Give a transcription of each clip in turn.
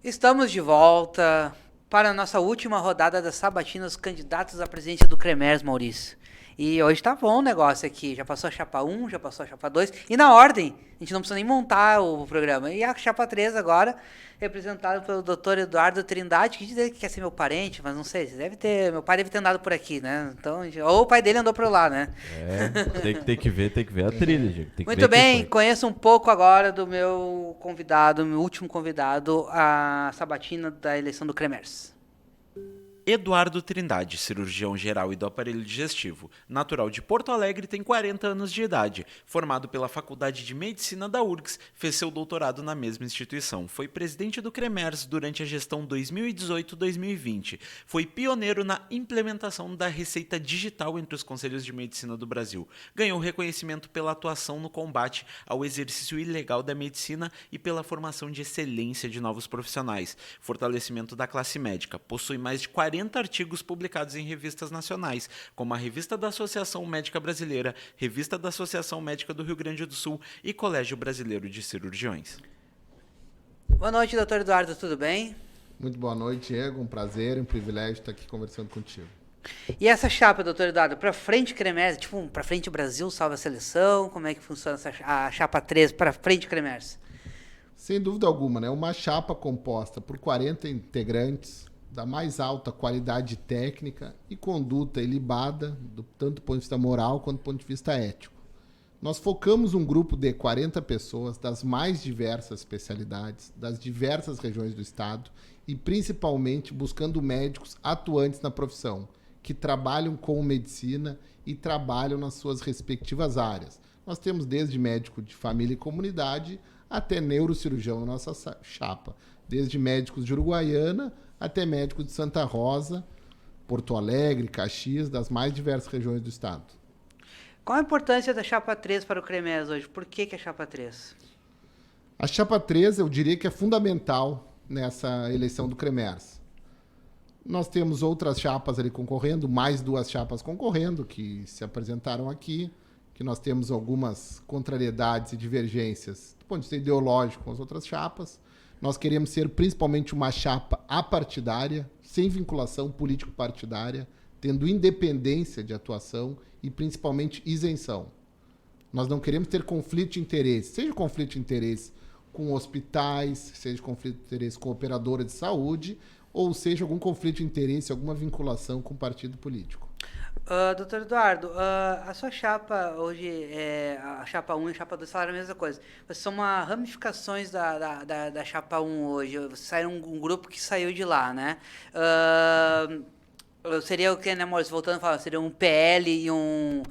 Estamos de volta para a nossa última rodada das sabatinas candidatos à presidência do CREMERS, Maurício. E hoje tá bom o negócio aqui. Já passou a chapa 1, já passou a chapa 2. E na ordem, a gente não precisa nem montar o programa. E a chapa 3 agora, representada pelo Dr. Eduardo Trindade, que diz que quer ser meu parente, mas não sei, meu pai deve ter andado por aqui, né? Então, ou o pai dele andou por lá, né? Tem que ver a trilha, gente. Muito bem, conheça um pouco agora do meu convidado, meu último convidado, a sabatina da eleição do CREMERS. Eduardo Trindade, cirurgião geral e do aparelho digestivo, natural de Porto Alegre, tem 40 anos de idade. Formado pela Faculdade de Medicina da URGS, fez seu doutorado na mesma instituição. Foi presidente do CREMERS durante a gestão 2018-2020. Foi pioneiro na implementação da receita digital entre os conselhos de medicina do Brasil. Ganhou reconhecimento pela atuação no combate ao exercício ilegal da medicina e pela formação de excelência de novos profissionais. Fortalecimento da classe médica. Possui mais de 40 artigos publicados em revistas nacionais, como a Revista da Associação Médica Brasileira, Revista da Associação Médica do Rio Grande do Sul e Colégio Brasileiro de Cirurgiões. Boa noite, doutor Eduardo, tudo bem? Muito boa noite, Diego. Um prazer, um privilégio estar aqui conversando contigo. E essa chapa, doutor Eduardo, para frente CREMERS, tipo, para frente o Brasil, salva a seleção, como é que funciona a chapa 3 para frente CREMERS? Sem dúvida alguma, né? Uma chapa composta por 40 integrantes, da mais alta qualidade técnica e conduta ilibada, tanto do ponto de vista moral quanto do ponto de vista ético. Nós focamos um grupo de 40 pessoas das mais diversas especialidades, das diversas regiões do estado e principalmente buscando médicos atuantes na profissão, que trabalham com medicina e trabalham nas suas respectivas áreas. Nós temos desde médico de família e comunidade até neurocirurgião na nossa chapa, desde médicos de Uruguaiana até médicos de Santa Rosa, Porto Alegre, Caxias, das mais diversas regiões do estado. Qual a importância da chapa 3 para o CREMERS hoje? Por que a chapa 3? A chapa 3, eu diria que é fundamental nessa eleição do CREMERS. Nós temos outras chapas ali concorrendo, mais 2 chapas concorrendo, que se apresentaram aqui, que nós temos algumas contrariedades e divergências do ponto de vista ideológico com as outras chapas. Nós queremos ser principalmente uma chapa apartidária, sem vinculação político-partidária, tendo independência de atuação e principalmente isenção. Nós não queremos ter conflito de interesse, seja conflito de interesse com hospitais, seja conflito de interesse com operadoras de saúde, ou seja algum conflito de interesse, alguma vinculação com partido político. Doutor Eduardo, a sua chapa hoje, a chapa 1 e a chapa 2 falaram a mesma coisa. Vocês são uma ramificações da chapa 1 hoje. Vocês saíram um grupo que saiu de lá, né? Seria o que, né, Maurício? Voltando a falar, seria um PL e um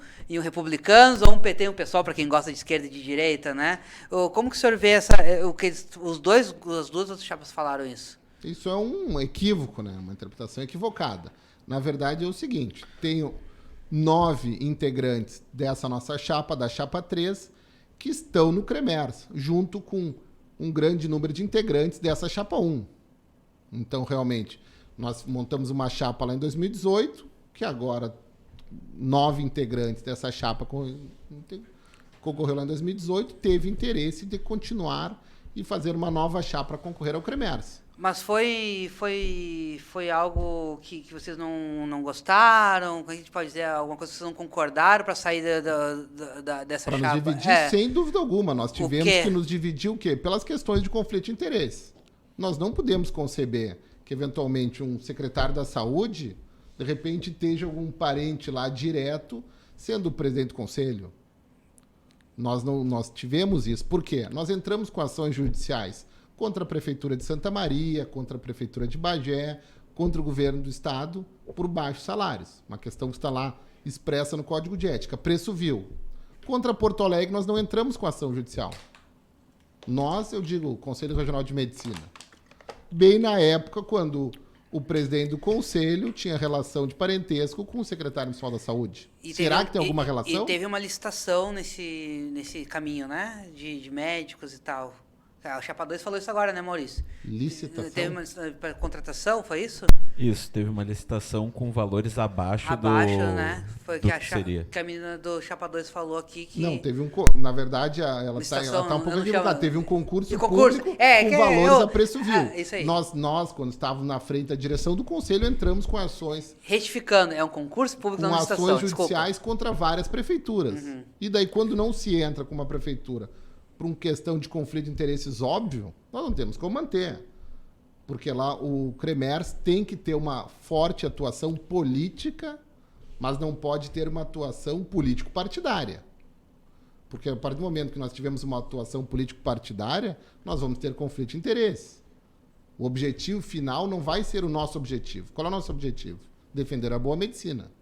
Republicanos, ou um PT e um PSOL, para quem gosta de esquerda e de direita, né? Como que o senhor vê as duas outras chapas falaram isso? Isso é um equívoco, né? Uma interpretação equivocada. Na verdade, é o seguinte, tenho 9 integrantes dessa nossa chapa, da chapa 3, que estão no CREMERS, junto com um grande número de integrantes dessa chapa 1. Então, realmente, nós montamos uma chapa lá em 2018, que agora 9 integrantes dessa chapa concorreu lá em 2018, teve interesse de continuar e fazer uma nova chapa para concorrer ao CREMERS. Mas foi algo que vocês não gostaram? A gente pode dizer alguma coisa que vocês não concordaram para sair dessa chapa? Para nos dividir, sem dúvida alguma. Nós tivemos que nos dividir o quê? Pelas questões de conflito de interesse. Nós não podemos conceber que, eventualmente, um secretário da saúde, de repente, esteja algum parente lá direto sendo o presidente do conselho. Nós tivemos isso. Por quê? Nós entramos com ações judiciais contra a Prefeitura de Santa Maria, contra a Prefeitura de Bagé, contra o governo do estado, por baixos salários. Uma questão que está lá expressa no Código de Ética. Preço vil. Contra Porto Alegre, nós não entramos com ação judicial. Nós, eu digo, o Conselho Regional de Medicina. Bem na época, quando o presidente do conselho tinha relação de parentesco com o secretário municipal da saúde. Será que tem alguma relação? E teve uma licitação nesse caminho, né? De médicos e tal. O Chapa 2 falou isso agora, né, Maurício? Licitação? Teve uma contratação, foi isso? Isso, teve uma licitação com valores abaixo, né? Foi do que seria. que a menina do Chapa 2 falou aqui que... Não, teve na verdade, ela tá um pouco equivocada. Teve um concurso público com valores a preço vil. Isso aí. Nós, quando estávamos na frente da direção do conselho, entramos com ações... Retificando, é um concurso público com na licitação, ações judiciais contra várias prefeituras. E daí, quando não se entra com uma prefeitura por uma questão de conflito de interesses óbvio, nós não temos como manter. Porque lá o CREMERS tem que ter uma forte atuação política, mas não pode ter uma atuação político-partidária. Porque a partir do momento que nós tivermos uma atuação político-partidária, nós vamos ter conflito de interesse. O objetivo final não vai ser o nosso objetivo. Qual é o nosso objetivo? Defender a boa medicina.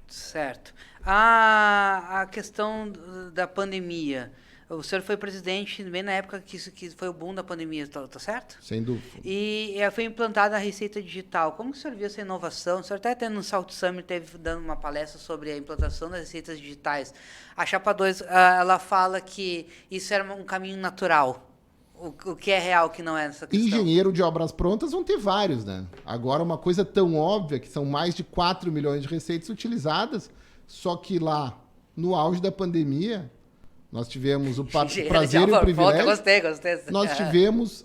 Certo. A questão da pandemia. O senhor foi presidente bem na época que foi o boom da pandemia, tá certo? Sem dúvida. E foi implantada a Receita Digital. Como que o senhor viu essa inovação? O senhor até tendo no South Summit teve dando uma palestra sobre a implantação das receitas digitais. A Chapa 2, ela fala que isso era um caminho natural. O que é real, o que não é nessa questão? Engenheiro de obras prontas vão ter vários, né? Agora, uma coisa tão óbvia que são mais de 4 milhões de receitas utilizadas, só que lá, no auge da pandemia... Nós tivemos o prazer e o privilégio. Gostei. Nós tivemos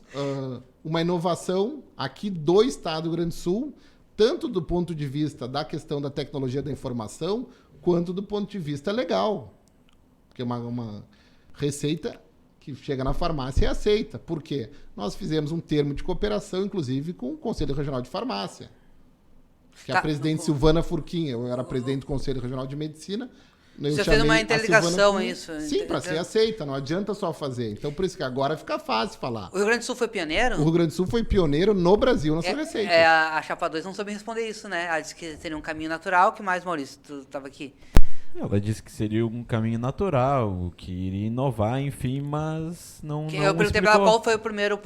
uma inovação aqui do Estado do Rio Grande do Sul, tanto do ponto de vista da questão da tecnologia da informação, quanto do ponto de vista legal. Porque é uma receita que chega na farmácia e é aceita. Por quê? Nós fizemos um termo de cooperação, inclusive, com o Conselho Regional de Farmácia. Que a presidente Silvana Furquim, eu era presidente do Conselho Regional de Medicina. Você fez uma interligação, é isso? Sim, para ser aceita, não adianta só fazer. Então, por isso que agora fica fácil falar. O Rio Grande do Sul foi pioneiro? O Rio Grande do Sul foi pioneiro no Brasil nessa receita. A Chapa 2 não soube responder isso, né? Ela disse que seria um caminho natural. O que mais, Maurício? Tu estava aqui. Ela disse que seria um caminho natural, que iria inovar, enfim, mas não eu perguntei para ela qual foi o primeiro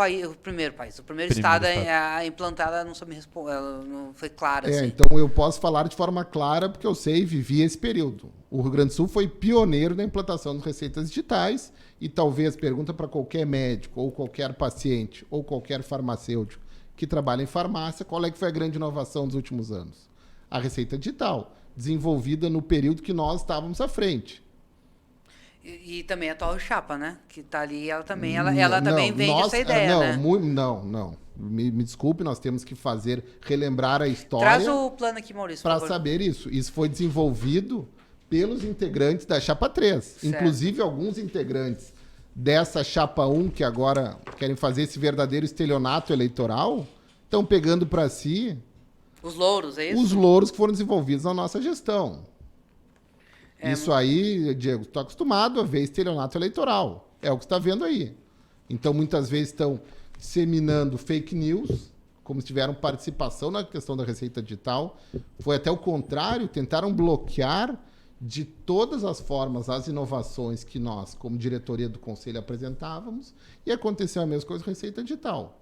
estado a implantar, ela não soube responder, ela não foi clara. Assim. Então eu posso falar de forma clara, porque eu sei e vivi esse período. O Rio Grande do Sul foi pioneiro na implantação de receitas digitais e talvez pergunta para qualquer médico, ou qualquer paciente, ou qualquer farmacêutico que trabalha em farmácia, qual é que foi a grande inovação dos últimos anos? A receita digital, desenvolvida no período que nós estávamos à frente. E também a atual Chapa, né? Que está ali, ela também vende essa ideia, né? Não. Me desculpe, nós temos que relembrar a história. Traz o plano aqui, Maurício. Para saber isso. Isso foi desenvolvido pelos integrantes da Chapa 3. Certo. Inclusive, alguns integrantes dessa Chapa 1, que agora querem fazer esse verdadeiro estelionato eleitoral, estão pegando para si... Os louros, é isso? Os louros que foram desenvolvidos na nossa gestão. Isso aí, Diego, estou acostumado a ver estelionato eleitoral. É o que você está vendo aí. Então, muitas vezes estão disseminando fake news, como se tiveram participação na questão da receita digital. Foi até o contrário, tentaram bloquear de todas as formas as inovações que nós, como diretoria do Conselho, apresentávamos, e aconteceu a mesma coisa com a receita digital.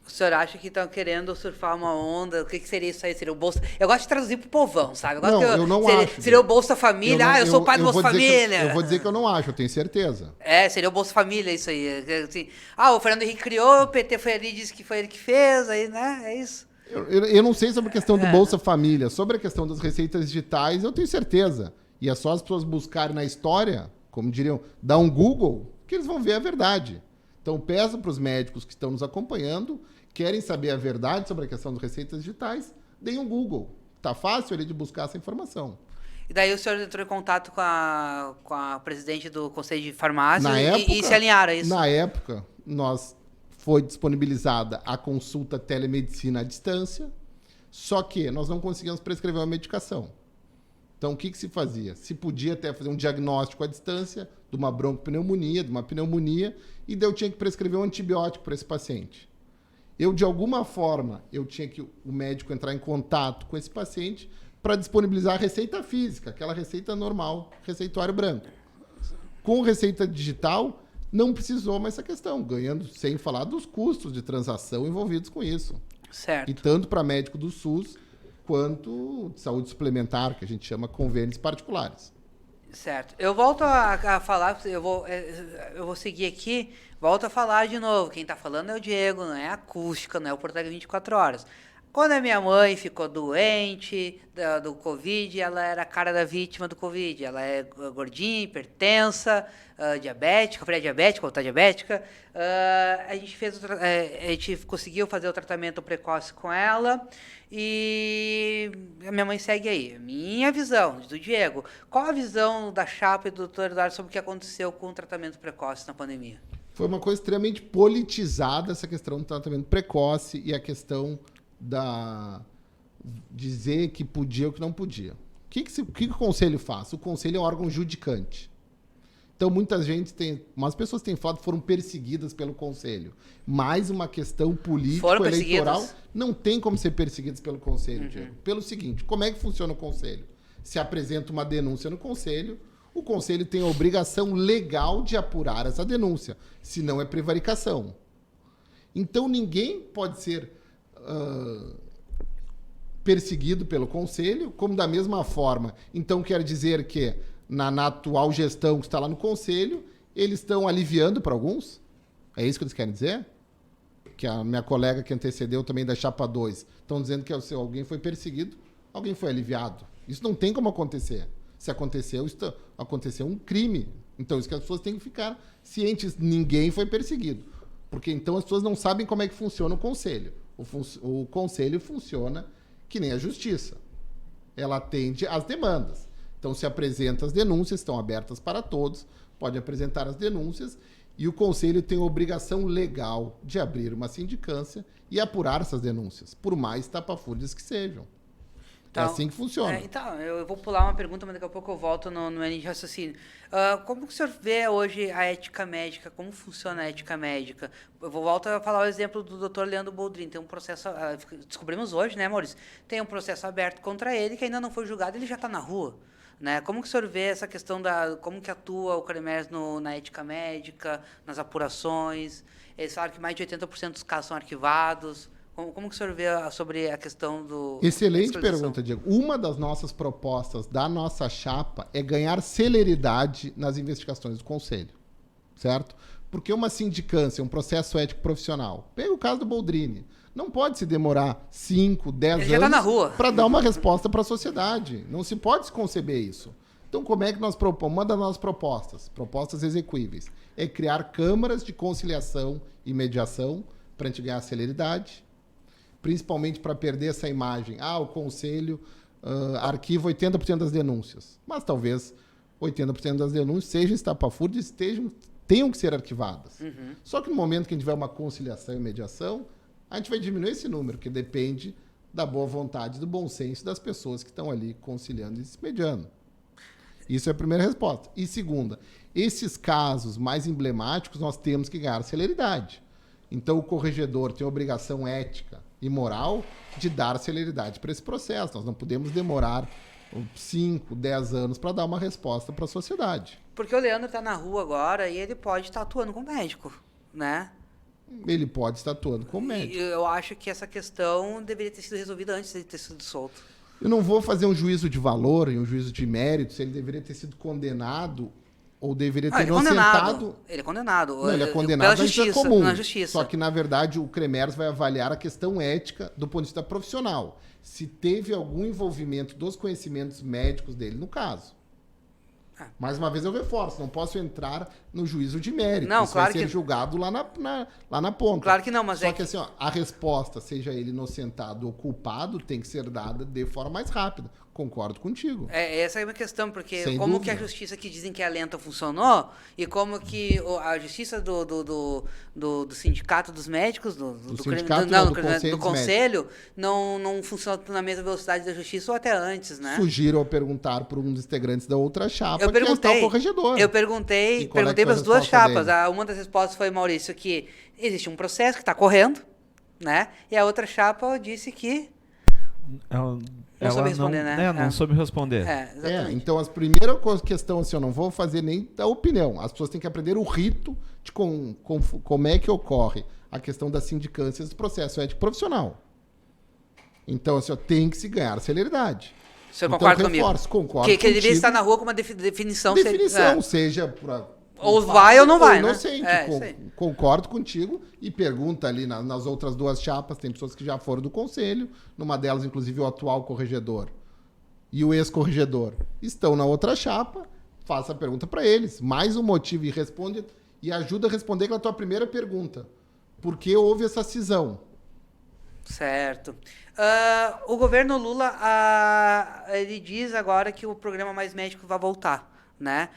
O senhor acha que estão querendo surfar uma onda? O que seria isso aí? Seria o Bolsa... Eu gosto de traduzir pro povão, sabe? Eu não acho. Seria o Bolsa Família. Eu sou o pai do Bolsa Família. Eu vou dizer que eu não acho, eu tenho certeza. Seria o Bolsa Família isso aí. Assim, o Fernando Henrique criou, o PT foi ali e disse que foi ele que fez, aí, né? É isso. Eu não sei sobre a questão do Bolsa Família. Sobre a questão das receitas digitais, eu tenho certeza. E é só as pessoas buscarem na história, como diriam, dar um Google, que eles vão ver a verdade. Então, peço para os médicos que estão nos acompanhando, querem saber a verdade sobre a questão das receitas digitais, deem um Google. Está fácil ali de buscar essa informação. E daí o senhor entrou em contato com a presidente do Conselho de Farmácia e se alinharam a isso? Na época, foi disponibilizada a consulta telemedicina à distância, só que nós não conseguíamos prescrever uma medicação. Então, o que se fazia? Se podia até fazer um diagnóstico à distância de uma broncopneumonia, de uma pneumonia, e daí eu tinha que prescrever um antibiótico para esse paciente. De alguma forma, eu tinha que o médico entrar em contato com esse paciente para disponibilizar a receita física, aquela receita normal, receituário branco. Com receita digital, não precisou mais essa questão, ganhando sem falar dos custos de transação envolvidos com isso. Certo. E tanto para médico do SUS, quanto de saúde suplementar, que a gente chama convênios particulares. Certo. Eu volto a falar, eu vou seguir aqui, volto a falar de novo. Quem está falando é o Diego, não é a acústica, não é o Portalegre 24 horas. Quando a minha mãe ficou doente do Covid, ela era a cara da vítima do Covid. Ela é gordinha, hipertensa, diabética, pré-diabética ou tá diabética. A gente conseguiu fazer o tratamento precoce com ela e a minha mãe segue aí. Minha visão, do Diego. Qual a visão da chapa e do Dr. Eduardo sobre o que aconteceu com o tratamento precoce na pandemia? Foi uma coisa extremamente politizada essa questão do tratamento precoce e a questão dizer que podia ou que não podia. O que o conselho faz? O conselho é um órgão judicante. Então, umas pessoas têm falado que foram perseguidas pelo conselho. Mais uma questão político-eleitoral não tem como ser perseguidas pelo conselho, Diego. Pelo seguinte, como é que funciona o conselho? Se apresenta uma denúncia no conselho, o conselho tem a obrigação legal de apurar essa denúncia, senão é prevaricação. Então, ninguém pode ser perseguido pelo conselho, como da mesma forma. Então, quer dizer que na atual gestão que está lá no conselho, eles estão aliviando para alguns? É isso que eles querem dizer? Que a minha colega que antecedeu também da Chapa 2 estão dizendo que alguém foi perseguido, alguém foi aliviado. Isso não tem como acontecer. Se aconteceu, aconteceu um crime. Então, isso que as pessoas têm que ficar cientes. Ninguém foi perseguido. Porque então as pessoas não sabem como é que funciona o conselho. O conselho funciona que nem a justiça. Ela atende às demandas. Então, se apresenta as denúncias, estão abertas para todos, pode apresentar as denúncias, e o conselho tem a obrigação legal de abrir uma sindicância e apurar essas denúncias, por mais tapafúrdias que sejam. Então, é assim que funciona. Então, eu vou pular uma pergunta, mas daqui a pouco eu volto no linha de raciocínio. Como que o senhor vê hoje a ética médica? Como funciona a ética médica? Eu volto a falar o exemplo do Dr. Leandro Boldrin. Tem um processo, descobrimos hoje, né, Maurício? Tem um processo aberto contra ele que ainda não foi julgado, ele já está na rua. Né? Como que o senhor vê essa questão como que atua o CREMERS na ética médica, nas apurações? Eles falaram que mais de 80% dos casos são arquivados. Como que o senhor vê sobre a questão do... Excelente pergunta, Diego. Uma das nossas propostas da nossa chapa é ganhar celeridade nas investigações do Conselho, certo? Porque uma sindicância, um processo ético profissional, pega o caso do Boldrini, não pode se demorar 5, 10 anos para dar uma resposta para a sociedade. Não se pode se conceber isso. Então, como é que nós propomos? Uma das nossas propostas execuíveis, é criar câmaras de conciliação e mediação para a gente ganhar celeridade, principalmente para perder essa imagem. O conselho arquiva 80% das denúncias. Mas talvez 80% das denúncias sejam estapafúrdias e tenham que ser arquivadas. Uhum. Só que no momento que a gente tiver uma conciliação e mediação, a gente vai diminuir esse número, que depende da boa vontade, do bom senso das pessoas que estão ali conciliando e se mediando. Isso é a primeira resposta. E segunda, esses casos mais emblemáticos nós temos que ganhar celeridade. Então o corregedor tem a obrigação ética e moral de dar celeridade para esse processo. Nós não podemos demorar 5, 10 anos para dar uma resposta para a sociedade. Porque o Leandro está na rua agora e ele pode estar atuando como médico, né? Ele pode estar atuando como médico. Eu acho que essa questão deveria ter sido resolvida antes de ter sido solto. Eu não vou fazer um juízo de valor e um juízo de mérito se ele deveria ter sido condenado ou deveria ter inocentado. Ele é condenado. Não, ele é condenado pela justiça, comum. na justiça. Só que, na verdade, o CREMERS vai avaliar a questão ética do ponto de vista profissional. Se teve algum envolvimento dos conhecimentos médicos dele no caso. Mais uma vez eu reforço, não posso entrar no juízo de mérito. Não, isso claro vai ser julgado lá na ponta. Claro que não, mas Só que assim, a resposta, seja ele inocentado ou culpado, tem que ser dada de forma mais rápida. Concordo contigo. Essa é uma questão, porque Sem como dúvida. que a justiça que dizem que é lenta funcionou e como que a justiça do sindicato dos médicos, do conselho, não funciona na mesma velocidade da justiça ou até antes, né? Sugiro ao perguntar por um dos integrantes da outra chapa, Eu perguntei para as duas chapas. Uma das respostas foi, Maurício, que existe um processo que está correndo, né? E a outra chapa disse que... Não soube responder, né? Não soube responder. Então, a primeira questão, assim, eu não vou fazer nem da opinião. As pessoas têm que aprender o rito de como é que ocorre a questão das sindicâncias do processo ético profissional. Então, assim, tem que se ganhar celeridade. O senhor concorda comigo? Concordo que ele deveria estar na rua com uma definição. Seja para Ou vai ou não vai, né? Inocente. Concordo contigo e pergunta ali nas outras duas chapas, tem pessoas que já foram do conselho, numa delas, inclusive, o atual corregedor e o ex-corregedor estão na outra chapa, faça a pergunta para eles. Mais um motivo e responde e ajuda a responder aquela tua primeira pergunta. Por que houve essa cisão? Certo. O governo Lula, ele diz agora que o programa Mais Médico vai voltar, né?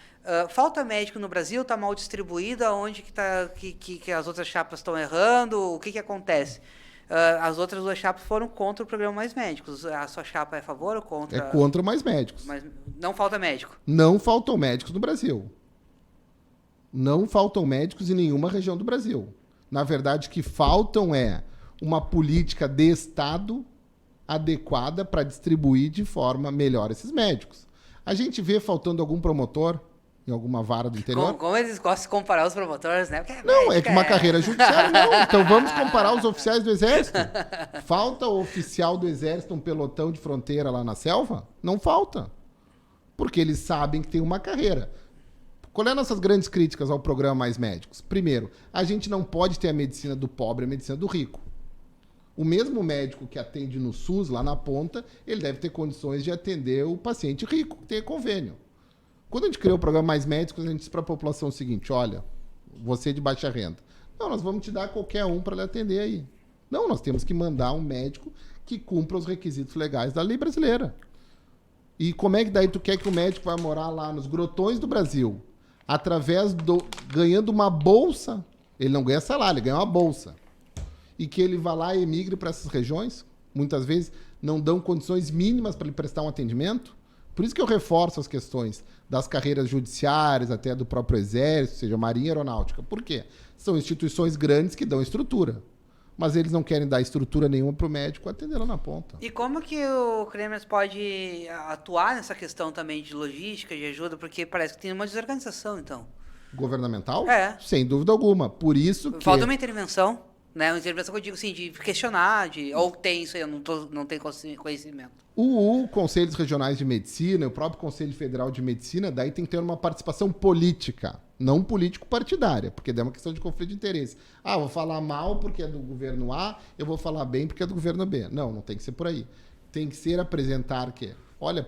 Falta médico no Brasil, está mal distribuída, onde que as outras chapas estão errando, o que acontece? As outras duas chapas foram contra o programa Mais Médicos. A sua chapa é a favor ou contra? É contra Mais Médicos. Mas não falta médico? Não faltam médicos no Brasil. Não faltam médicos em nenhuma região do Brasil. Na verdade, o que faltam é uma política de Estado adequada para distribuir de forma melhor esses médicos. A gente vê faltando algum promotor em alguma vara do interior. Como eles gostam de comparar os promotores, né? Porque não, é que uma carreira judiciária não. Então vamos comparar os oficiais do Exército. Falta o oficial do Exército, um pelotão de fronteira lá na selva? Não falta. Porque eles sabem que tem uma carreira. Qual é as nossas grandes críticas ao programa Mais Médicos? Primeiro, a gente não pode ter a medicina do pobre e a medicina do rico. O mesmo médico que atende no SUS, lá na ponta, ele deve ter condições de atender o paciente rico, que tem convênio. Quando a gente criou o programa Mais Médicos, a gente disse para a população o seguinte: olha, você de baixa renda. Não, nós vamos te dar qualquer um para lhe atender aí. Não, nós temos que mandar um médico que cumpra os requisitos legais da lei brasileira. E como é que daí tu quer que o médico vai morar lá nos grotões do Brasil, ganhando uma bolsa? Ele não ganha salário, ele ganha uma bolsa. E que ele vá lá e emigre para essas regiões? Muitas vezes não dão condições mínimas para ele prestar um atendimento. Por isso que eu reforço as questões das carreiras judiciárias, até do próprio Exército, seja Marinha e Aeronáutica. Por quê? São instituições grandes que dão estrutura. Mas eles não querem dar estrutura nenhuma para o médico atender lá na ponta. E como que o Cremers pode atuar nessa questão também de logística, de ajuda? Porque parece que tem uma desorganização, então. Governamental? É. Sem dúvida alguma. Por isso que... Falta uma intervenção, né? Uma intervenção que eu digo assim, de questionar, ou tem isso aí, eu não tenho conhecimento. O Conselhos Regionais de Medicina, o próprio Conselho Federal de Medicina, daí tem que ter uma participação política, não político-partidária, porque daí é uma questão de conflito de interesse. Ah, vou falar mal porque é do governo A, eu vou falar bem porque é do governo B. Não, não tem que ser por aí. Tem que ser apresentar que, olha,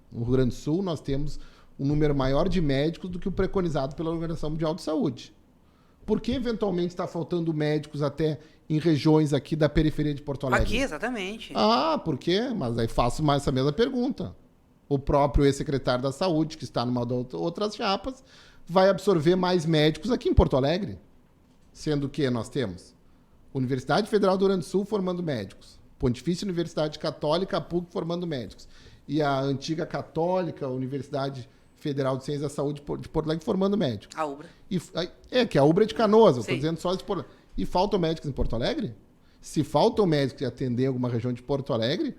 no Rio Grande do Sul nós temos um número maior de médicos do que o preconizado pela Organização Mundial de Saúde. Por que eventualmente está faltando médicos até em regiões aqui da periferia de Porto Alegre? Aqui, exatamente. Ah, por quê? Mas aí faço mais essa mesma pergunta. O próprio ex-secretário da Saúde, que está numa das outras chapas, vai absorver mais médicos aqui em Porto Alegre. Sendo que nós temos Universidade Federal do Rio Grande do Sul formando médicos, Pontifícia Universidade Católica, a PUC, formando médicos, e a antiga Católica, Universidade Federal de Ciências da Saúde de Porto Alegre formando médicos. A UBRA. Que a UBRA é de Canoas, eu Sim. estou dizendo só de Porto Alegre. E faltam médicos em Porto Alegre? Se faltam médicos que atendem alguma região de Porto Alegre,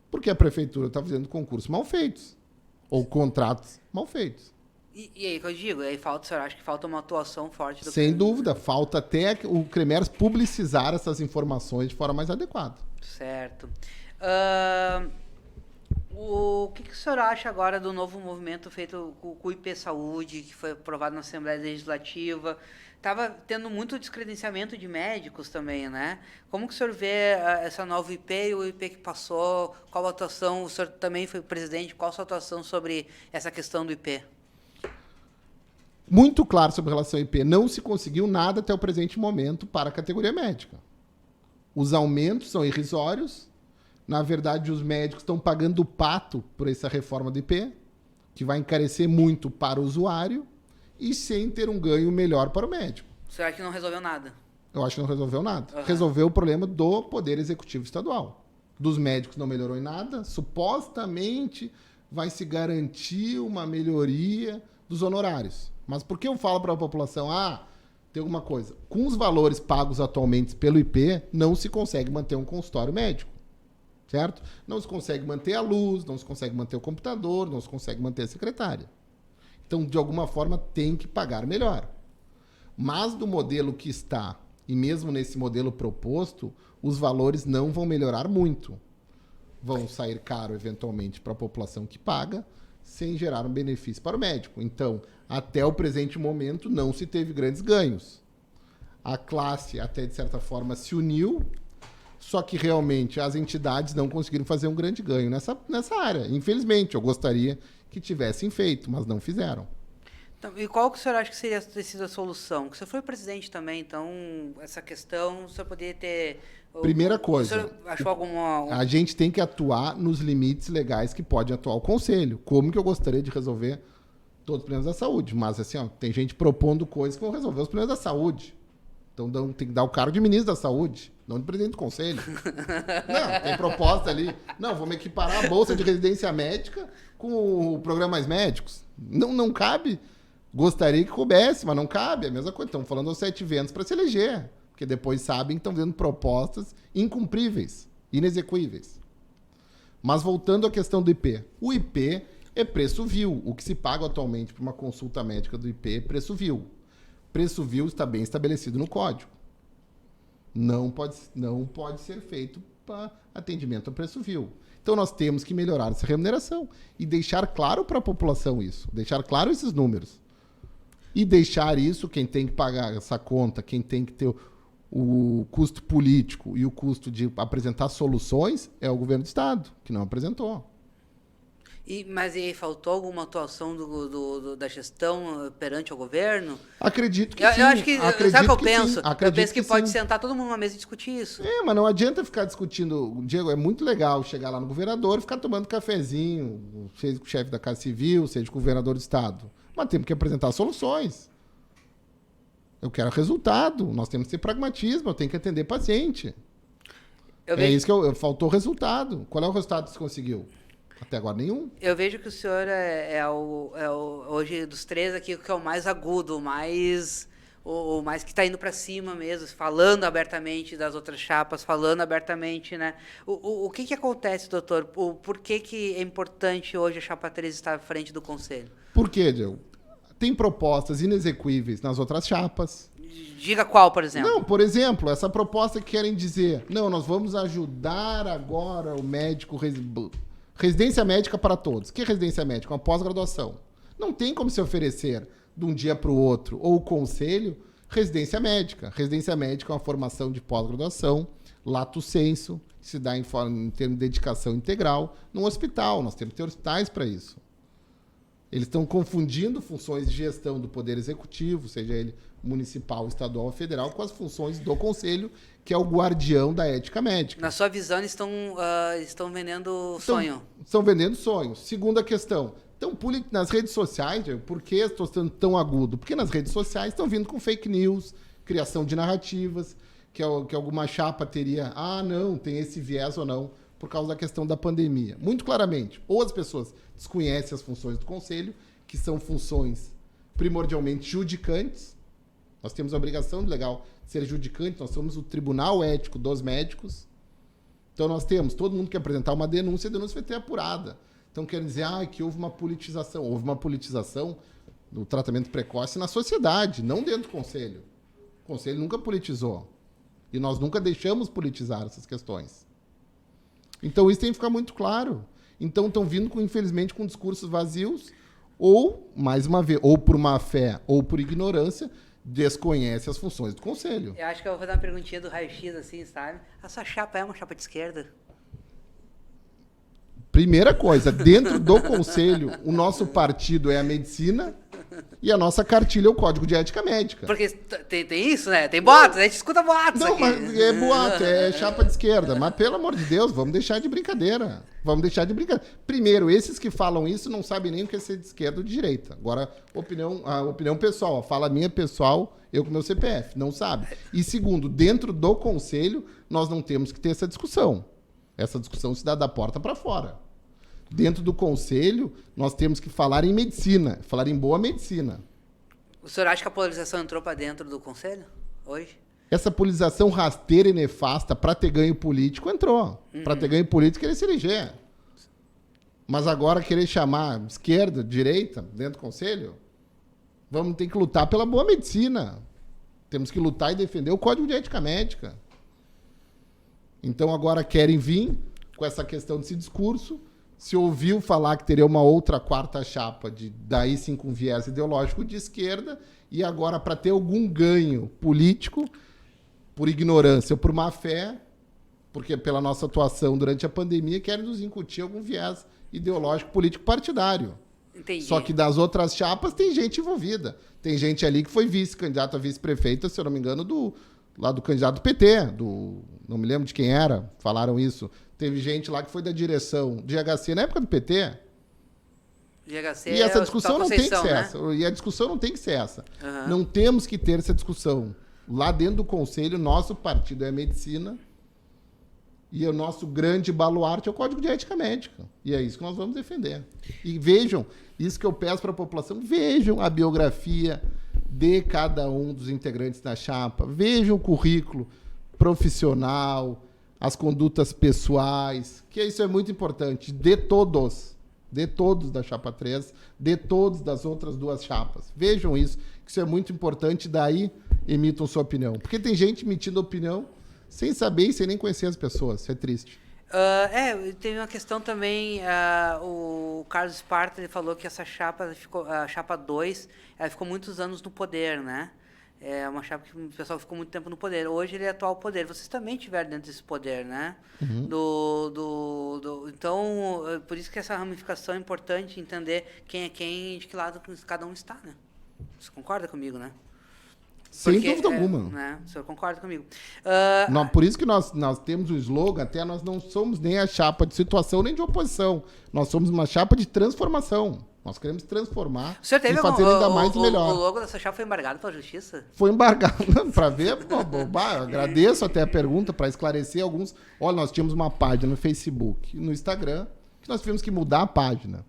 porque a prefeitura está fazendo concursos mal feitos. Ou contratos mal feitos. E aí que eu digo, aí o senhor acha que falta uma atuação forte do Sem dúvida, falta até o Cremers publicizar essas informações de forma mais adequada. Certo. O que o senhor acha agora do novo movimento feito com o IP Saúde, que foi aprovado na Assembleia Legislativa? Estava tendo muito descredenciamento de médicos também, né? Como que o senhor vê essa nova IP e o IP que passou? Qual a atuação? O senhor também foi presidente. Qual a sua atuação sobre essa questão do IP? Muito claro sobre relação ao IP. Não se conseguiu nada até o presente momento para a categoria médica. Os aumentos são irrisórios. Na verdade, os médicos estão pagando o pato por essa reforma do IP, que vai encarecer muito para o usuário e sem ter um ganho melhor para o médico. Será que não resolveu nada? Eu acho que não resolveu nada. Uhum. Resolveu o problema do Poder Executivo Estadual. Dos médicos não melhorou em nada. Supostamente vai se garantir uma melhoria dos honorários. Mas por que eu falo para a população? Tem alguma coisa. Com os valores pagos atualmente pelo IP, não se consegue manter um consultório médico. Certo? Não se consegue manter a luz, não se consegue manter o computador, não se consegue manter a secretária. Então, de alguma forma, tem que pagar melhor. Mas do modelo que está, e mesmo nesse modelo proposto, os valores não vão melhorar muito. Vão sair caro, eventualmente, para a população que paga, sem gerar um benefício para o médico. Então, até o presente momento, não se teve grandes ganhos. A classe, até de certa forma, se uniu, só que realmente as entidades não conseguiram fazer um grande ganho nessa área. Infelizmente, eu gostaria que tivessem feito, mas não fizeram. Então, e qual que o senhor acha que seria ter sido a solução? Que o senhor foi presidente também, então essa questão o senhor poderia ter... Primeira coisa, o senhor achou alguma... A gente tem que atuar nos limites legais que pode atuar o Conselho. Como que eu gostaria de resolver todos os problemas da saúde? Mas assim, ó, tem gente propondo coisas que vão resolver os problemas da saúde. Então tem que dar o cargo de ministro da saúde, não de presidente do Conselho. Não, tem proposta ali. Não, vamos equiparar a bolsa de residência médica com o programa Mais Médicos. Não cabe. Gostaria que coubesse, mas não cabe. É a mesma coisa. Estão falando aos 7 ventos para se eleger. Porque depois sabem que estão vendo propostas incumpríveis, inexequíveis. Mas voltando à questão do IP. O IP é preço vil. O que se paga atualmente por uma consulta médica do IP é preço vil. Preço vil está bem estabelecido no código. Não pode ser feito para atendimento a preço vil. Então nós temos que melhorar essa remuneração e deixar claro para a população isso, deixar claro esses números. E deixar isso, quem tem que pagar essa conta, quem tem que ter o custo político e o custo de apresentar soluções é o governo do Estado, que não apresentou. Mas e faltou alguma atuação da gestão perante o governo? Acredito que sim. Eu acho que, sabe o que eu penso? Eu penso que pode sim. sentar todo mundo numa mesa e discutir isso. Mas não adianta ficar discutindo. Diego, é muito legal chegar lá no governador e ficar tomando cafezinho, seja com o chefe da Casa Civil, seja com o governador do Estado. Mas temos que apresentar soluções. Eu quero resultado. Nós temos que ter pragmatismo, eu tenho que atender paciente. Isso que faltou resultado. Qual é o resultado que você conseguiu? Até agora nenhum. Eu vejo que o senhor hoje dos três aqui, que é o mais agudo, o mais que está indo para cima mesmo, falando abertamente das outras chapas, falando abertamente, né? O que acontece, doutor? Por que é importante hoje a chapa 3 estar à frente do Conselho? Por quê, Diego? Tem propostas inexequíveis nas outras chapas. Diga qual, por exemplo? Não, por exemplo, essa proposta que querem dizer, não, nós vamos ajudar agora o médico... Residência médica para todos. O que é residência médica? Uma pós-graduação. Não tem como se oferecer de um dia para o outro, ou o conselho, residência médica. Residência médica é uma formação de pós-graduação, lato sensu, se dá em termos de dedicação integral, num hospital. Nós temos que ter hospitais para isso. Eles estão confundindo funções de gestão do Poder Executivo, seja ele municipal, estadual ou federal, com as funções do Conselho, que é o guardião da ética médica. Na sua visão, eles estão vendendo sonho? Estão vendendo sonhos. Segunda questão. Então, nas redes sociais, por que estou sendo tão agudo? Porque nas redes sociais estão vindo com fake news, criação de narrativas, que alguma chapa teria, não, tem esse viés ou não, por causa da questão da pandemia. Muito claramente, ou as pessoas desconhecem as funções do Conselho, que são funções primordialmente judicantes. Nós temos a obrigação legal de ser judicante, nós somos o Tribunal Ético dos Médicos. Então nós temos, todo mundo que apresentar uma denúncia, a denúncia vai ter apurada. Então quer dizer que houve uma politização. Houve uma politização do tratamento precoce na sociedade, não dentro do Conselho. O Conselho nunca politizou. E nós nunca deixamos politizar essas questões. Então isso tem que ficar muito claro. Então estão vindo, infelizmente, com discursos vazios, ou, mais uma vez, ou por má fé ou por ignorância, desconhece as funções do Conselho. Eu acho que eu vou fazer uma perguntinha do raio-x, assim, sabe? A sua chapa é uma chapa de esquerda? Primeira coisa, dentro do Conselho, o nosso partido é a medicina e a nossa cartilha é o Código de Ética Médica. Porque tem isso, né? Tem boatos, a gente escuta boatos. Não, aqui. Mas é boato, é chapa de esquerda. Mas, pelo amor de Deus, vamos deixar de brincadeira. Primeiro, esses que falam isso não sabem nem o que é ser de esquerda ou de direita. Agora, a opinião pessoal, fala minha pessoal, eu com meu CPF, não sabe. E segundo, dentro do Conselho, nós não temos que ter essa discussão. Essa discussão se dá da porta para fora. Dentro do Conselho, nós temos que falar em medicina, falar em boa medicina. O senhor acha que a polarização entrou para dentro do Conselho hoje? Essa polarização rasteira e nefasta para ter ganho político entrou. Para ter ganho político, querer se eleger. Mas agora querer chamar esquerda, direita, dentro do Conselho, vamos ter que lutar pela boa medicina. Temos que lutar e defender o Código de Ética Médica. Então agora querem vir com essa questão desse discurso, se ouviu falar que teria uma outra quarta chapa, daí sim com viés ideológico de esquerda, e agora, para ter algum ganho político, por ignorância ou por má fé, porque pela nossa atuação durante a pandemia, querem nos incutir algum viés ideológico político partidário. Entendi. Só que das outras chapas tem gente envolvida. Tem gente ali que foi vice-candidato a vice-prefeita, se eu não me engano, lá do candidato do PT, não me lembro de quem era, falaram isso. Teve gente lá que foi da direção do GHC na época do PT. GHC E essa discussão não tem que ser né? essa. E a discussão não tem que ser essa. Uhum. Não temos que ter essa discussão. Lá dentro do conselho, nosso partido é a medicina e o nosso grande baluarte é o Código de Ética Médica. E é isso que nós vamos defender. E vejam, isso que eu peço para a população, vejam a biografia de cada um dos integrantes da chapa, vejam o currículo profissional, as condutas pessoais, que isso é muito importante, de todos da chapa 3, de todos das outras duas chapas. Vejam isso, que isso é muito importante, daí emitam sua opinião. Porque tem gente emitindo opinião sem saber e sem nem conhecer as pessoas, isso é triste. Teve uma questão também, o Carlos Esparta, ele falou que essa chapa, a chapa 2, ela ficou muitos anos no poder, né? É uma chapa que o pessoal ficou muito tempo no poder. Hoje ele é atual poder. Vocês também estiveram dentro desse poder, né? Uhum. Então, por isso que essa ramificação é importante, entender quem é quem e de que lado cada um está, né? Você concorda comigo, né? Sem dúvida alguma. Né? O senhor concorda comigo. Por isso que nós temos o slogan, até nós não somos nem a chapa de situação nem de oposição. Nós somos uma chapa de transformação. Nós queremos transformar o senhor teve e fazer ainda mais e melhor. O logo dessa chapa foi embargado pela justiça? Foi embargado. Para ver, agradeço até a pergunta para esclarecer alguns. Olha, nós tínhamos uma página no Facebook, no Instagram, que nós tivemos que mudar a página.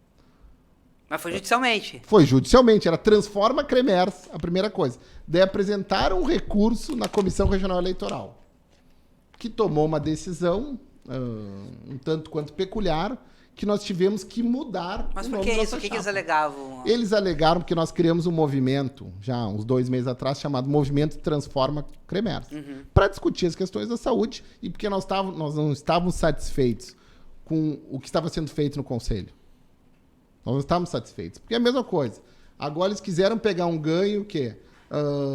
Mas foi judicialmente? Foi judicialmente. Era Transforma Cremers, a primeira coisa. Daí apresentaram um recurso na Comissão Regional Eleitoral, que tomou uma decisão um tanto quanto peculiar, que nós tivemos que mudar. Mas por que isso? O que eles alegavam? Eles alegaram que nós criamos um movimento, já uns 2 meses atrás, chamado Movimento Transforma Cremers, para discutir as questões da saúde e porque nós não estávamos satisfeitos com o que estava sendo feito no Conselho. Nós não estávamos satisfeitos. Porque é a mesma coisa. Agora eles quiseram pegar um ganho que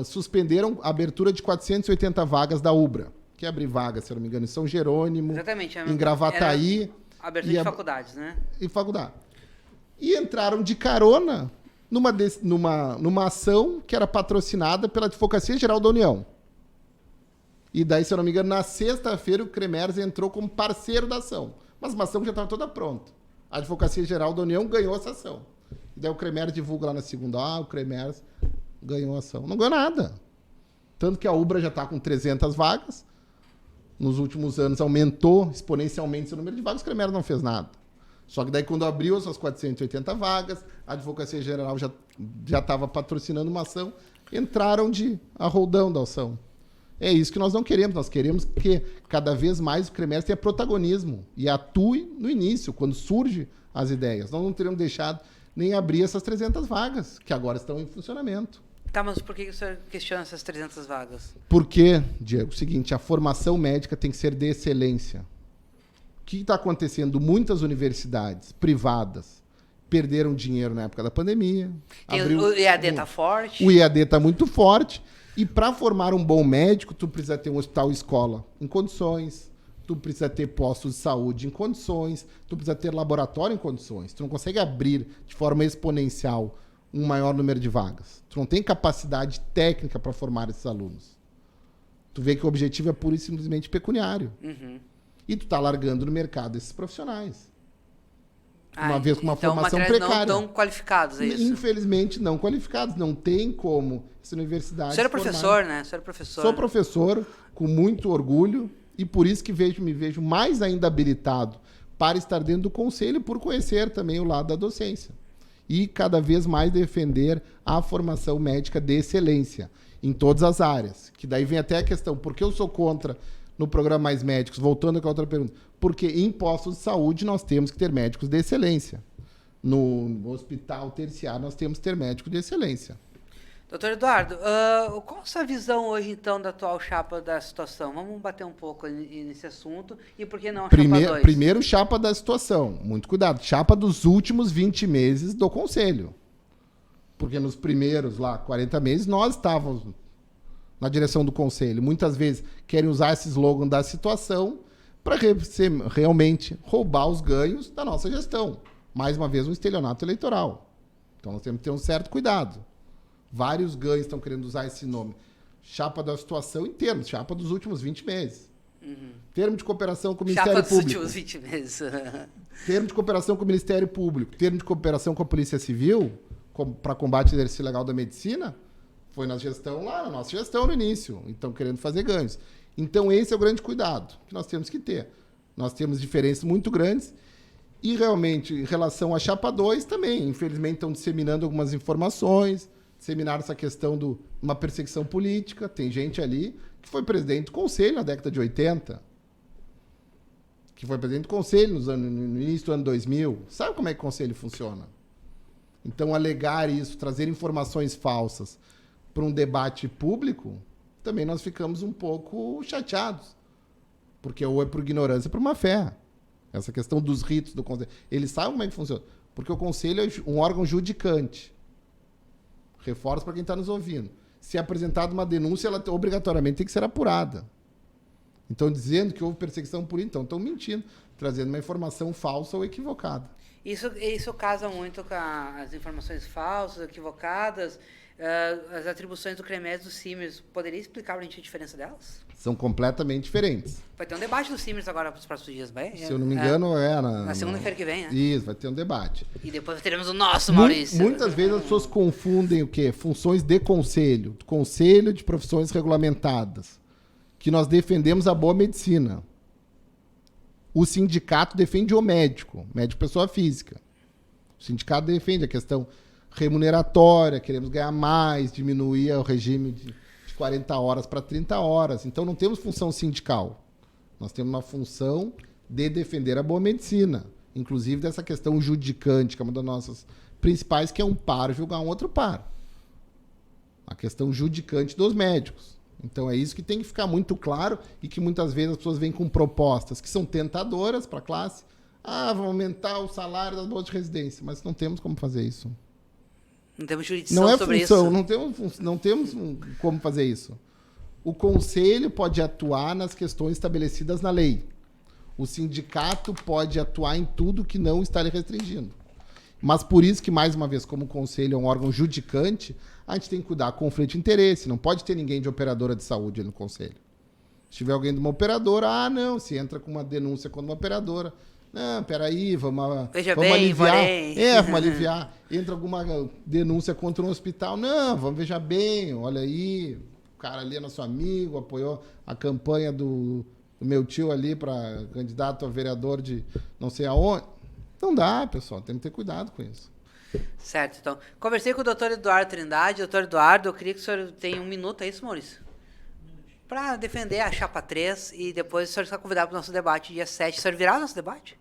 suspenderam a abertura de 480 vagas da UBRA, que é abrir vagas, se eu não me engano, em São Jerônimo, em Gravataí. Abertura de faculdades, né? E faculdade. E entraram de carona numa ação que era patrocinada pela Advocacia Geral da União. E daí, se eu não me engano, na sexta-feira o Cremers entrou como parceiro da ação. Mas uma ação que já estava toda pronta. A Advocacia Geral da União ganhou essa ação. E daí o Cremers divulga lá na segunda, o Cremers ganhou a ação. Não ganhou nada. Tanto que a UBRA já está com 300 vagas. Nos últimos anos aumentou exponencialmente o número de vagas, o Cremers não fez nada. Só que daí quando abriu essas 480 vagas, a Advocacia Geral já estava patrocinando uma ação, entraram a roldão da ação. É isso que nós não queremos. Nós queremos que cada vez mais o Cremers tenha protagonismo e atue no início, quando surgem as ideias. Nós não teríamos deixado nem abrir essas 300 vagas, que agora estão em funcionamento. Tá, mas por que o senhor questiona essas 300 vagas? Porque, Diego, é o seguinte, a formação médica tem que ser de excelência. O que está acontecendo? Muitas universidades privadas perderam dinheiro na época da pandemia. O EAD está forte. O EAD está muito forte. E para formar um bom médico, tu precisa ter um hospital escola em condições, tu precisa ter postos de saúde em condições, tu precisa ter laboratório em condições. Tu não consegue abrir de forma exponencial um maior número de vagas. Tu não tem capacidade técnica para formar esses alunos. Tu vê que o objetivo é pura e simplesmente pecuniário. E tu está largando no mercado esses profissionais. Uma vez com uma formação precária. Não tão qualificados, é isso? Infelizmente, não qualificados. Não tem como essa universidade... Você era professor, né? Você era professor. Sou professor, com muito orgulho, e por isso que me vejo mais ainda habilitado para estar dentro do conselho, por conhecer também o lado da docência. E cada vez mais defender a formação médica de excelência em todas as áreas. Que daí vem até a questão, por que eu sou contra no programa Mais Médicos? Voltando com a outra pergunta. Porque em postos de saúde nós temos que ter médicos de excelência. No hospital terciário nós temos que ter médicos de excelência. Doutor Eduardo, qual a sua visão hoje, então, da atual chapa da situação? Vamos bater um pouco nesse assunto. E por que não a chapa 2? Primeiro, chapa da situação. Muito cuidado. Chapa dos últimos 20 meses do Conselho. Porque nos primeiros, 40 meses, nós estávamos na direção do Conselho. Muitas vezes querem usar esse slogan da situação para realmente roubar os ganhos da nossa gestão. Mais uma vez, um estelionato eleitoral. Então, nós temos que ter um certo cuidado. Vários ganhos estão querendo usar esse nome. Chapa da situação em termos, chapa dos últimos 20 meses. Termo de cooperação com o Ministério Público. Chapa dos últimos 20 meses. Termo de cooperação com o Ministério Público. Termo de cooperação com a Polícia Civil para combate ao exercício ilegal da medicina. Foi na nossa gestão no início. Então, querendo fazer ganhos. Então, esse é o grande cuidado que nós temos que ter. Nós temos diferenças muito grandes. E, realmente, em relação à chapa 2 também, infelizmente, estão disseminando algumas informações. Disseminaram essa questão de uma perseguição política. Tem gente ali que foi presidente do Conselho na década de 80. Que foi presidente do Conselho no início do ano 2000. Sabe como é que o Conselho funciona? Então, alegar isso, trazer informações falsas para um debate público, também nós ficamos um pouco chateados. Porque ou é por ignorância ou por má fé. Essa questão dos ritos do Conselho. Eles sabem como é que funciona. Porque o Conselho é um órgão judicante. Reforço para quem está nos ouvindo. Se é apresentada uma denúncia, ela obrigatoriamente tem que ser apurada. Então, dizendo que houve perseguição política, então estão mentindo, trazendo uma informação falsa ou equivocada. Isso casa muito com as informações falsas, equivocadas, as atribuições do CREMES e do CIMERS. Poderia explicar para a gente a diferença delas? São completamente diferentes. Vai ter um debate do CIMERS agora para os próximos dias, vai? Se eu não me engano, na segunda-feira que vem, né? Isso, vai ter um debate. E depois teremos o nosso, Maurício. Muitas vezes as pessoas confundem o quê? Funções de conselho. Conselho de Profissões Regulamentadas. Que nós defendemos a boa medicina. O sindicato defende o médico pessoa física. O sindicato defende a questão remuneratória, queremos ganhar mais, diminuir o regime de 40 horas para 30 horas. Então, não temos função sindical. Nós temos uma função de defender a boa medicina. Inclusive dessa questão judicante, que é uma das nossas principais, que é um par julgar um outro par. A questão judicante dos médicos. Então, é isso que tem que ficar muito claro e que muitas vezes as pessoas vêm com propostas que são tentadoras para a classe. Vamos aumentar o salário das bolsas de residência. Mas não temos como fazer isso. Não temos jurisdição sobre isso. Não temos como fazer isso. O Conselho pode atuar nas questões estabelecidas na lei. O sindicato pode atuar em tudo que não está lhe restringindo. Mas por isso que, mais uma vez, como o Conselho é um órgão judicante, a gente tem que cuidar com conflito de interesse. Não pode ter ninguém de operadora de saúde no Conselho. Se tiver alguém de uma operadora, não, se entra com uma denúncia contra uma operadora... Não, peraí, vamos aliviar. Vamos aliviar. Entra alguma denúncia contra um hospital. Não, vamos veja bem, olha aí, o cara ali é nosso amigo, apoiou a campanha do meu tio ali para candidato a vereador de não sei aonde. Não dá, pessoal, tem que ter cuidado com isso. Certo, então. Conversei com o doutor Eduardo Trindade. Doutor Eduardo, eu queria que o senhor tenha um minuto, é isso, Maurício? Para defender a chapa 3 e depois o senhor está convidado para o nosso debate dia 7. O senhor virá ao nosso debate?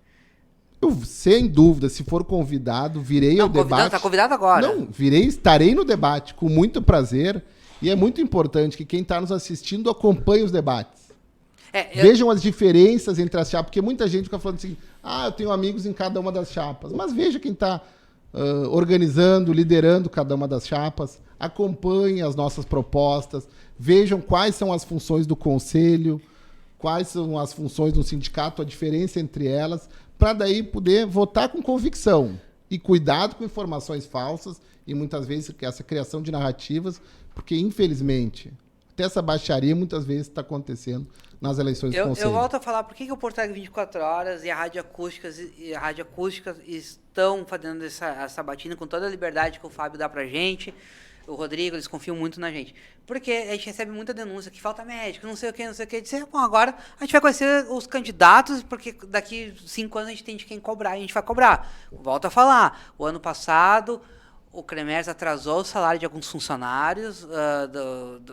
Eu, sem dúvida, se for convidado, virei ao debate. Está convidado agora. Não, estarei no debate com muito prazer. E é muito importante que quem está nos assistindo acompanhe os debates. Vejam as diferenças entre as chapas, porque muita gente fica falando assim, eu tenho amigos em cada uma das chapas. Mas veja quem está organizando, liderando cada uma das chapas. Acompanhem as nossas propostas. Vejam quais são as funções do Conselho, quais são as funções do sindicato, a diferença entre elas, para daí poder votar com convicção. E cuidado com informações falsas e muitas vezes essa criação de narrativas, porque infelizmente até essa baixaria muitas vezes está acontecendo nas eleições do Conselho. Eu volto a falar, por que o Porto Alegre 24 Horas e a Rádio Acústica estão fazendo essa sabatina com toda a liberdade que o Fábio dá pra gente, o Rodrigo, eles confiam muito na gente. Porque a gente recebe muita denúncia que falta médico, não sei o que. Dizer, bom, agora a gente vai conhecer os candidatos, porque daqui 5 anos a gente tem de quem cobrar e a gente vai cobrar. Volto a falar, o ano passado o CREMERS atrasou o salário de alguns funcionários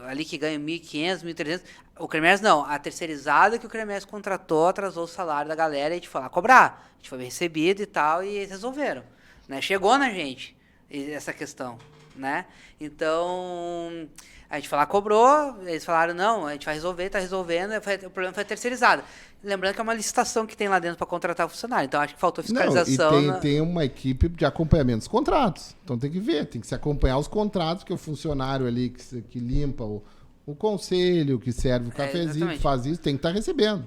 ali que ganham 1.500, 1.300. O CREMERS não, a terceirizada que o CREMERS contratou atrasou o salário da galera e a gente foi lá cobrar. A gente foi bem recebido e tal, e eles resolveram. Né? Chegou na gente essa questão. né? Então, a gente foi lá, cobrou, eles falaram, não, a gente vai resolver, tá resolvendo, o problema foi terceirizado. Lembrando que é uma licitação que tem lá dentro para contratar o funcionário, então acho que faltou fiscalização. Não, e tem uma equipe de acompanhamento dos contratos, então tem que ver, tem que se acompanhar os contratos, que é o funcionário ali que limpa o conselho, que serve o cafezinho, que faz isso, tem que estar recebendo.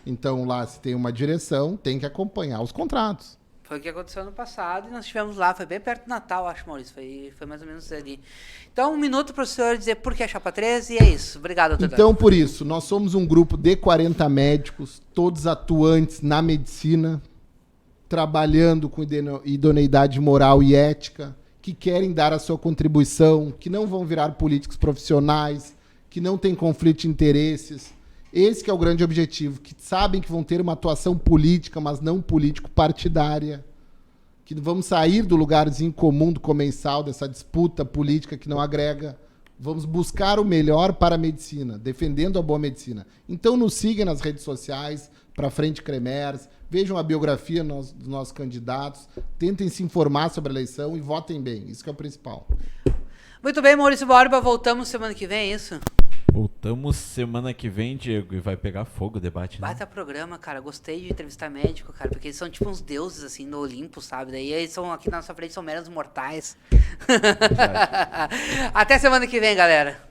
Então lá, se tem uma direção, tem que acompanhar os contratos. Foi o que aconteceu ano passado e nós estivemos lá, foi bem perto do Natal, acho, Maurício, foi mais ou menos ali. Então, 1 minuto para o senhor dizer por que a Chapa 13 e é isso. Obrigado, doutor. Então, por isso, nós somos um grupo de 40 médicos, todos atuantes na medicina, trabalhando com idoneidade moral e ética, que querem dar a sua contribuição, que não vão virar políticos profissionais, que não têm conflito de interesses. Esse que é o grande objetivo, que sabem que vão ter uma atuação política, mas não político-partidária, que vamos sair do lugarzinho comum do comensal, dessa disputa política que não agrega, vamos buscar o melhor para a medicina, defendendo a boa medicina. Então nos sigam nas redes sociais, para frente Cremers, vejam a biografia dos nossos candidatos, tentem se informar sobre a eleição e votem bem, isso que é o principal. Muito bem, Maurício Borba, voltamos semana que vem, é isso? Voltamos semana que vem, Diego, e vai pegar fogo o debate, né? Baita programa, cara. Gostei de entrevistar médico, cara, porque eles são tipo uns deuses, assim, no Olimpo, sabe? Daí eles são aqui na nossa frente, são meros mortais. Até semana que vem, galera.